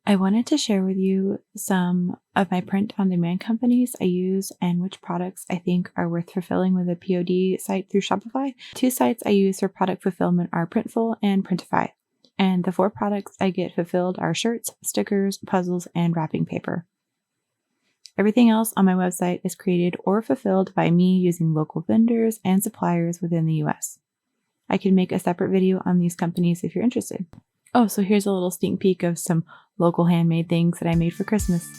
I wanted to share with you some of my print-on-demand companies I use and which products I think are worth fulfilling with a POD site through Shopify. 2 sites I use for product fulfillment are Printful and Printify, and the 4 products I get fulfilled are shirts, stickers, puzzles, and wrapping paper. Everything else on my website is created or fulfilled by me using local vendors and suppliers within the US. I can make a separate video on these companies if you're interested. Oh, so here's a little sneak peek of some local handmade things that I made for Christmas.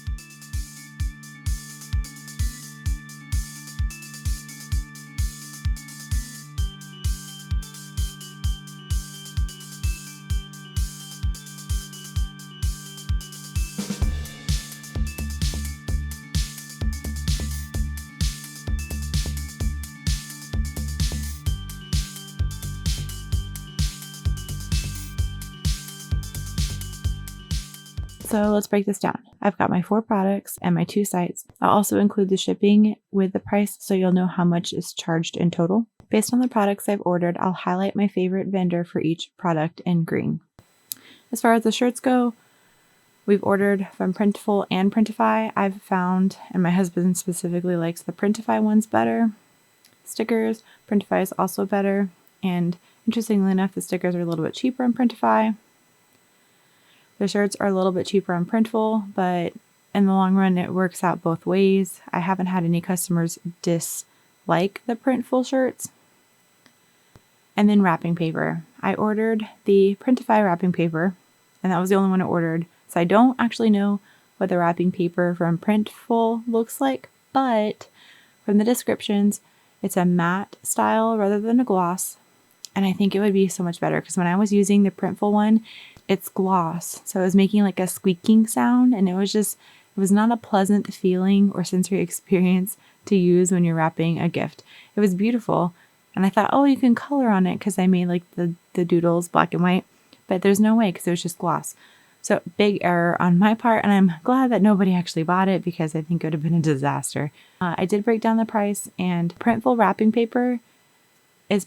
So let's break this down. I've got my 4 products and my 2 sites. I'll also include the shipping with the price so you'll know how much is charged in total. Based on the products I've ordered, I'll highlight my favorite vendor for each product in green. As far as the shirts go, we've ordered from Printful and Printify. I've found, and my husband specifically likes the Printify ones better. Stickers, Printify is also better. And interestingly enough, the stickers are a little bit cheaper on Printify. The shirts are a little bit cheaper on Printful, but in the long run, it works out both ways. I haven't had any customers dislike the Printful shirts. And then wrapping paper. I ordered the Printify wrapping paper, and that was the only one I ordered. So I don't actually know what the wrapping paper from Printful looks like, but from the descriptions, it's a matte style rather than a gloss. And I think it would be so much better because when I was using the Printful one, it's gloss. So it was making like a squeaking sound, and it was not a pleasant feeling or sensory experience to use when you're wrapping a gift. It was beautiful. And I thought, oh, you can color on it because I made like the doodles black and white, but there's no way because it was just gloss. So big error on my part, and I'm glad that nobody actually bought it because I think it would have been a disaster. I did break down the price, and Printful wrapping paper is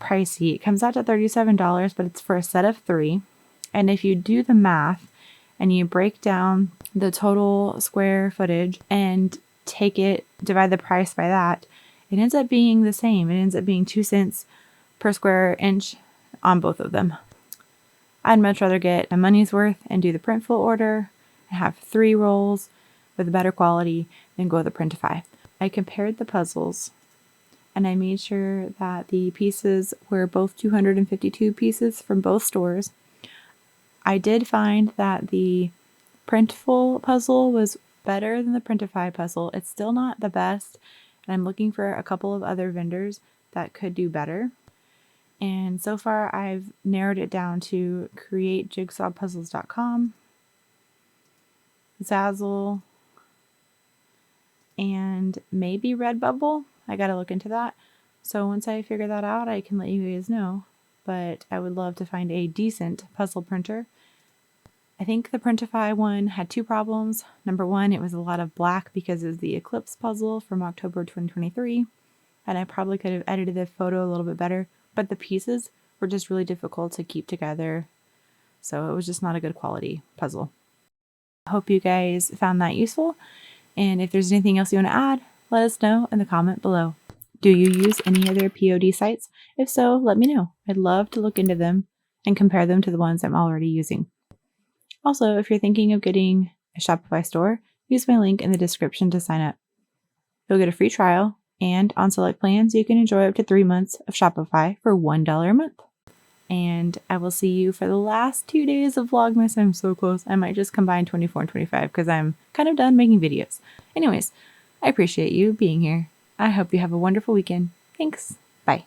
pricey. It comes out to $37, but it's for a set of 3. And if you do the math and you break down the total square footage and divide the price by that, it ends up being the same. It ends up being 2 cents per square inch on both of them. I'd much rather get my money's worth and do the Printful order and have 3 rolls with better quality than go with the Printify. I compared the puzzles and I made sure that the pieces were both 252 pieces from both stores. I did find that the Printful puzzle was better than the Printify puzzle. It's still not the best, and I'm looking for a couple of other vendors that could do better. And so far, I've narrowed it down to createjigsawpuzzles.com, Zazzle, and maybe Redbubble. I gotta look into that. So once I figure that out, I can let you guys know. But I would love to find a decent puzzle printer. I think the Printify one had 2 problems. Number 1, it was a lot of black because it was the Eclipse puzzle from October 2023. And I probably could have edited the photo a little bit better, but the pieces were just really difficult to keep together. So it was just not a good quality puzzle. I hope you guys found that useful. And if there's anything else you want to add, let us know in the comment below. Do you use any other POD sites? If so, let me know. I'd love to look into them and compare them to the ones I'm already using. Also, if you're thinking of getting a Shopify store, use my link in the description to sign up. You'll get a free trial, and on select plans, you can enjoy up to 3 months of Shopify for $1 a month. And I will see you for the last 2 days of Vlogmas. I'm so close. I might just combine 24 and 25 because I'm kind of done making videos. Anyways, I appreciate you being here. I hope you have a wonderful weekend. Thanks. Bye.